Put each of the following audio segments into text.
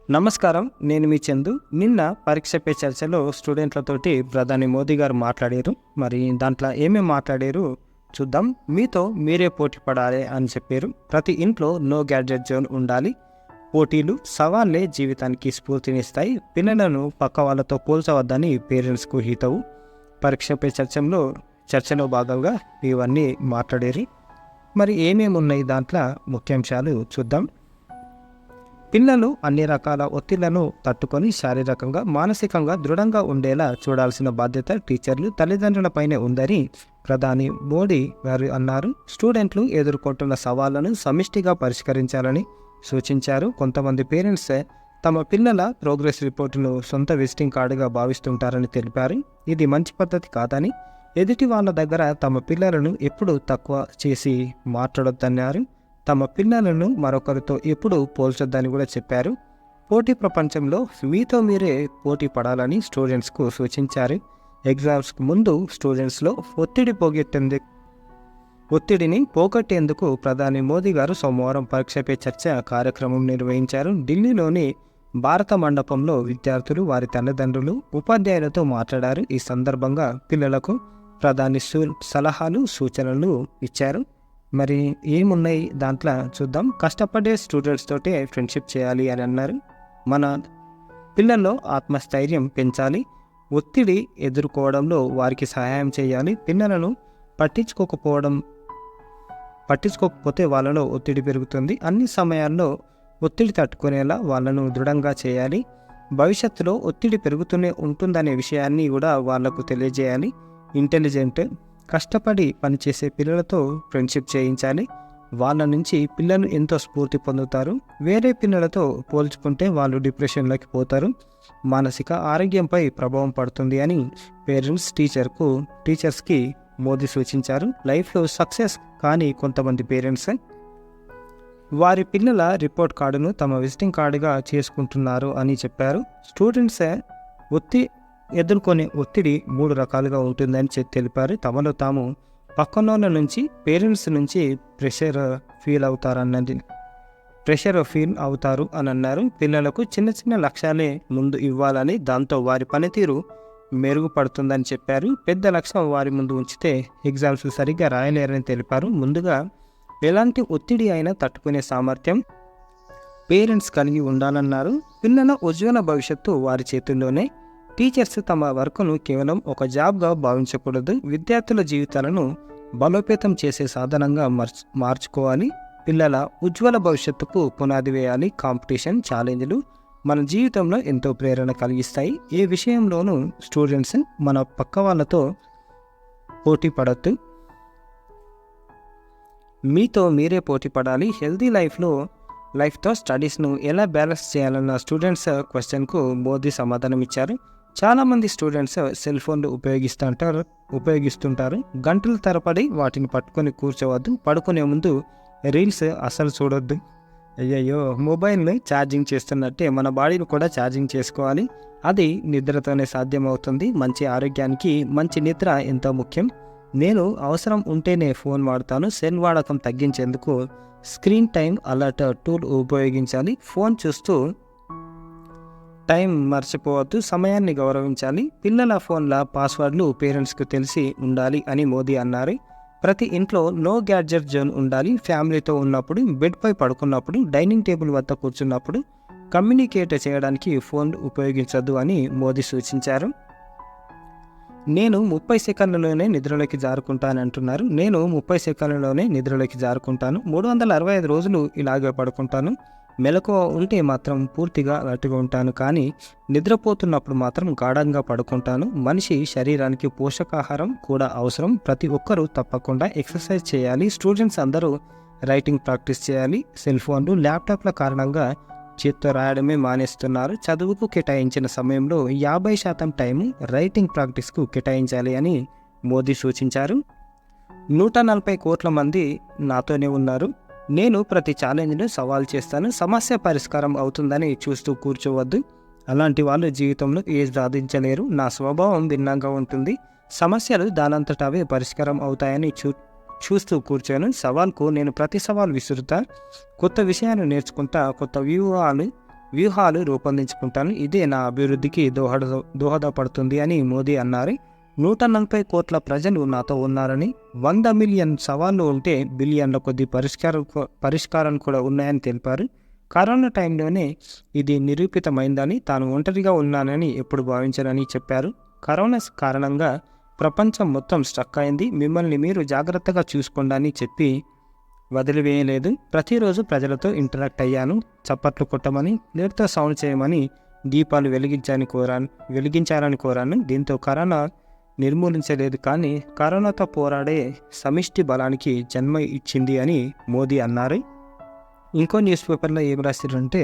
నమస్కారం. నేను మీ చందు. నిన్న పరీక్ష పే చర్చలో స్టూడెంట్లతోటి ప్రధాని మోదీ గారు మాట్లాడారు. మరి దాంట్లో ఏమేమి మాట్లాడారు చూద్దాం. మీతో మీరే పోటీ పడాలి అని చెప్పారు. ప్రతి ఇంట్లో నో గ్యాడ్జెట్ జోన్ ఉండాలి. పోటీలు, సవాళ్లే జీవితానికి స్ఫూర్తినిస్తాయి. పిల్లలను పక్క వాళ్ళతో పోల్చవద్దని పేరెంట్స్కు హితవు. పరీక్ష పే చర్చలో భాగంగా ఇవన్నీ మాట్లాడారు. మరి ఏమేమి ఉన్నాయి దాంట్లో ముఖ్యాంశాలు చూద్దాం. పిల్లలు అన్ని రకాల ఒత్తిళ్లను తట్టుకొని శారీరకంగా, మానసికంగా దృఢంగా ఉండేలా చూడాల్సిన బాధ్యత టీచర్లు, తల్లిదండ్రులపైనే ఉందని ప్రధాని మోడీ గారు అన్నారు. స్టూడెంట్లు ఎదుర్కొంటున్న సవాళ్లను సమిష్టిగా పరిష్కరించాలని సూచించారు. కొంతమంది పేరెంట్స్ తమ పిల్లల ప్రోగ్రెస్ రిపోర్టును సొంత విజిటింగ్ కార్డుగా భావిస్తుంటారని తెలిపారు. ఇది మంచి పద్ధతి కాదని, ఎదుటి వాళ్ళ దగ్గర తమ పిల్లలను ఎప్పుడూ తక్కువ చేసి మాట్లాడొద్దన్నారు. తమ పిల్లలను మరొకరితో ఎప్పుడు పోల్చొద్దని కూడా చెప్పారు. పోటీ ప్రపంచంలో మీతో మీరే పోటీ పడాలని స్టూడెంట్స్కు సూచించారు. ఎగ్జామ్స్కు ముందు స్టూడెంట్స్లో ఒత్తిడిని పోగొట్టేందుకు ప్రధాని మోదీ గారు సోమవారం పరీక్ష పే చర్చ కార్యక్రమం నిర్వహించారు. ఢిల్లీలోని భారత మండపంలో విద్యార్థులు, వారి తల్లిదండ్రులు, ఉపాధ్యాయులతో మాట్లాడారు. ఈ సందర్భంగా పిల్లలకు ప్రధాని సలహాలు, సూచనలు ఇచ్చారు. మరి ఏమున్నాయి దాంట్లో చూద్దాం. కష్టపడే స్టూడెంట్స్ తోటే ఫ్రెండ్షిప్ చేయాలి అని అన్నారు. మన పిల్లల్లో ఆత్మస్థైర్యం పెంచాలి. ఒత్తిడి ఎదుర్కోవడంలో వారికి సహాయం చేయాలి. పిల్లలను పట్టించుకోకపోతే వాళ్ళలో ఒత్తిడి పెరుగుతుంది. అన్ని సమయాల్లో ఒత్తిడి తట్టుకునేలా వాళ్ళను దృఢంగా చేయాలి. భవిష్యత్తులో ఒత్తిడి పెరుగుతూనే ఉంటుందనే విషయాన్ని కూడా వాళ్లకు తెలియజేయాలి. ఇంటెలిజెంట్, కష్టపడి పనిచేసే పిల్లలతో ఫ్రెండ్షిప్ చేయించాలి. వాళ్ళ నుంచి పిల్లలు ఎంతో స్ఫూర్తి పొందుతారు. వేరే పిల్లలతో పోల్చుకుంటే వాళ్ళు డిప్రెషన్లోకి పోతారు. మానసిక ఆరోగ్యంపై ప్రభావం పడుతుంది అని టీచర్స్కి మోదీ సూచించారు. లైఫ్లో సక్సెస్ కానీ కొంతమంది పేరెంట్స్ వారి పిల్లల రిపోర్ట్ కార్డును తమ విజిటింగ్ కార్డుగా చేసుకుంటున్నారు అని చెప్పారు. స్టూడెంట్స్ ఎదుర్కొనే ఒత్తిడి 3 రకాలుగా ఉంటుందని తెలిపారు. తమలో తాము పక్కనోళ్ళ నుంచి, పేరెంట్స్ నుంచి ప్రెషర్ ఫీల్ అవుతారు అని అన్నారు. పిల్లలకు చిన్న చిన్న లక్ష్యాలే ముందు ఇవ్వాలని, దాంతో వారి పనితీరు మెరుగుపడుతుందని చెప్పారు. పెద్ద లక్ష్యం వారి ముందు ఉంచితే ఎగ్జామ్స్ సరిగ్గా రాయలేరని తెలిపారు. ముందుగా ఎలాంటి ఒత్తిడి అయినా తట్టుకునే సామర్థ్యం పేరెంట్స్ కలిగి ఉండాలన్నారు. పిల్లల ఉజ్వల భవిష్యత్తు వారి చేతుల్లోనే. టీచర్స్ తమ వర్క్ను కేవలం ఒక జాబ్గా భావించకూడదు. విద్యార్థుల జీవితాలను బలోపేతం చేసే సాధనంగా మార్చుకోవాలి. పిల్లల ఉజ్వల భవిష్యత్తుకు పునాది వేయాలి. కాంపిటీషన్, ఛాలెంజ్లు మన జీవితంలో ఎంతో ప్రేరణ కలిగిస్తాయి. ఏ విషయంలోనూ స్టూడెంట్స్ మన పక్క వాళ్ళతో పోటీ పడద్దు. మీతో మీరే పోటీ పడాలి. హెల్తీ లైఫ్తో స్టడీస్ను ఎలా బ్యాలెన్స్ చేయాలన్న స్టూడెంట్స్ క్వశ్చన్కు మోదీ సమాధానం ఇచ్చారు. చాలామంది స్టూడెంట్స్ సెల్ ఫోన్లు ఉపయోగిస్తుంటారు. గంటల తరబడి వాటిని పట్టుకొని కూర్చోవద్దు. పడుకునే ముందు రీల్స్ అసలు చూడొద్దు. అయ్యయ్యో, మొబైల్ని ఛార్జింగ్ చేస్తున్నట్టే మన బాడీని కూడా ఛార్జింగ్ చేసుకోవాలి. అది నిద్రతోనే సాధ్యమవుతుంది. మంచి ఆరోగ్యానికి మంచి నిద్ర ఎంతో ముఖ్యం. నేను అవసరం ఉంటేనే ఫోన్ వాడతాను. సెల్ వాడకం తగ్గించేందుకు స్క్రీన్ టైం అలర్ట్ టూల్ ఉపయోగించాలి. ఫోన్ చూస్తూ టైం మర్చిపోవద్దు. సమయాన్ని గౌరవించాలి. పిల్లల ఫోన్ల పాస్వర్డ్లు పేరెంట్స్కు తెలిసి ఉండాలి అని మోదీ అన్నారు. ప్రతి ఇంట్లో నో గ్యాడ్జెట్ జోన్ ఉండాలి. ఫ్యామిలీతో ఉన్నప్పుడు, బెడ్పై పడుకున్నప్పుడు, డైనింగ్ టేబుల్ వద్ద కూర్చున్నప్పుడు కమ్యూనికేట్ చేయడానికి ఫోన్ ఉపయోగించొద్దు అని మోదీ సూచించారు. నేను 30 సెకండ్లలోనే నిద్రలోకి జారుకుంటానంటున్నారు. నేను 30 సెకండ్లలోనే నిద్రలోకి జారుకుంటాను. 365 రోజులు ఇలాగే పడుకుంటాను. మెలకువ ఉంటే మాత్రం పూర్తిగా అలర్ట్గా ఉంటాను, కానీ నిద్రపోతున్నప్పుడు మాత్రం గాఢంగా పడుకుంటాను. మనిషి శరీరానికి పోషకాహారం కూడా అవసరం. ప్రతి ఒక్కరూ తప్పకుండా ఎక్సర్సైజ్ చేయాలి. స్టూడెంట్స్ అందరూ రైటింగ్ ప్రాక్టీస్ చేయాలి. సెల్ ఫోన్లు, ల్యాప్టాప్ల కారణంగా చేత్తో రాయడమే మానేస్తున్నారు. చదువుకు కేటాయించిన సమయంలో 50% టైం రైటింగ్ ప్రాక్టీస్కు కేటాయించాలి అని మోదీ సూచించారు. 140 కోట్ల మంది నాతోనే ఉన్నారు. నేను ప్రతి ఛాలెంజ్ను సవాల్ చేస్తాను. సమస్య పరిష్కారం అవుతుందని చూస్తూ కూర్చోవద్దు. అలాంటి వాళ్ళు జీవితంలో ఏది సాధించలేరు. నా స్వభావం భిన్నంగా ఉంటుంది. సమస్యలు దానంతటవే పరిష్కారం అవుతాయని చూస్తూ కూర్చోను. సవాల్కు నేను ప్రతి సవాల్ విసురుతా. కొత్త విషయాలు నేర్చుకుంటా. కొత్త వ్యూహాలు వ్యూహాలు రూపొందించుకుంటాను. ఇదే నా అభివృద్ధికి దోహదపడుతుంది అని మోదీ అన్నారు. 140 కోట్ల ప్రజలు నాతో ఉన్నారని, 100 మిలియన్ సవాళ్లు ఉంటే బిలియన్ల కొద్ది పరిష్కారాలు కూడా ఉన్నాయని తెలిపారు. కరోనా టైంలోనే ఇది నిరూపితమైందని, తాను ఒంటరిగా ఉన్నానని ఎప్పుడు భావించారని చెప్పారు. కరోనా కారణంగా ప్రపంచం మొత్తం స్ట్రక్ అయింది. మిమ్మల్ని మీరు జాగ్రత్తగా చూసుకోండి అని చెప్పి వదిలివేయలేదు. ప్రతిరోజు ప్రజలతో ఇంటరాక్ట్ అయ్యాను. చప్పట్లు కొట్టమని, నీటితో సౌండ్ చేయమని, దీపాలు వెలిగించాలని కోరాను. దీంతో కరోనా నిర్మూలించలేదు, కానీ కరోనాతో పోరాడే సమిష్టి బలానికి జన్మ ఇచ్చింది అని మోదీ అన్నారు. ఇంకో న్యూస్ పేపర్లో ఏం రాశారంటే,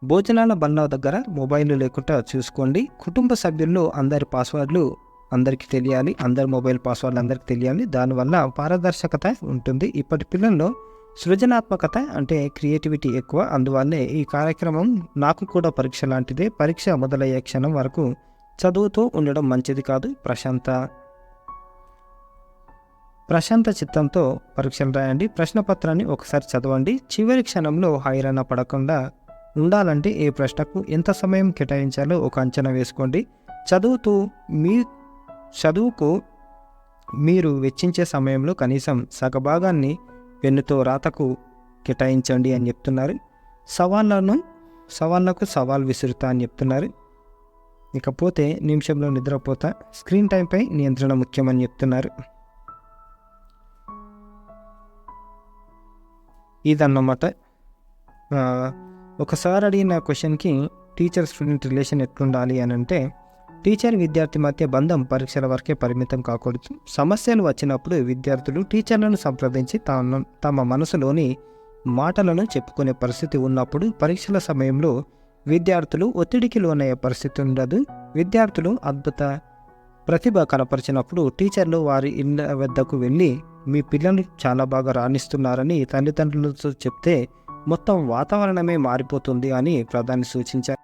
భోజనాల బల్ల దగ్గర మొబైల్ లేకుండా చూసుకోండి. కుటుంబ సభ్యుల్లో అందరి పాస్వర్డ్లు అందరికీ తెలియాలి. అందరి మొబైల్ పాస్వర్డ్లు అందరికీ తెలియాలి. దానివల్ల పారదర్శకత ఉంటుంది. ఇప్పటి పిల్లల్లో సృజనాత్మకత అంటే క్రియేటివిటీ ఎక్కువ. అందువల్లే ఈ కార్యక్రమం నాకు కూడా పరీక్ష లాంటిదే. పరీక్ష మొదలయ్యే క్షణం వరకు చదువుతూ ఉండడం మంచిది కాదు. ప్రశాంత చిత్తంతో పరీక్షలు రాయండి. ప్రశ్నపత్రాన్ని ఒకసారి చదవండి. చివరి క్షణంలో హైరాణ పడకుండా ఉండాలంటే ఏ ప్రశ్నకు ఎంత సమయం కేటాయించాలో ఒక అంచనా వేసుకోండి. చదువుకు మీరు వెచ్చించే సమయంలో కనీసం సగభాగాన్ని పెన్నుతో రాతకు కేటాయించండి అని చెప్తున్నారు. సవాళ్లకు సవాల్ విసురుతా అని చెప్తున్నారు. ఇకపోతే నిమిషంలో నిద్రపోతా, స్క్రీన్ టైంపై నియంత్రణ ముఖ్యమని చెప్తున్నారు. ఇదన్నమాట. ఒకసారి అడిగిన క్వశ్చన్కి టీచర్ స్టూడెంట్ రిలేషన్ ఎట్లుండాలి అని అంటే, టీచర్ విద్యార్థి మధ్య బంధం పరీక్షల వరకే పరిమితం కాకూడదు. సమస్యలు వచ్చినప్పుడు విద్యార్థులు టీచర్లను సంప్రదించి తమ మనసులోని మాటలను చెప్పుకునే పరిస్థితి ఉన్నప్పుడు పరీక్షల సమయంలో విద్యార్థులు ఒత్తిడికి లోనయ్యే పరిస్థితి ఉండదు. విద్యార్థులు అద్భుత ప్రతిభ కనపరిచినప్పుడు టీచర్లు వారి ఇళ్ళ వద్దకు వెళ్ళి మీ పిల్లలు చాలా బాగా రాణిస్తున్నారని తల్లిదండ్రులతో చెప్తే మొత్తం వాతావరణమే మారిపోతుంది అని ప్రధాని సూచించారు.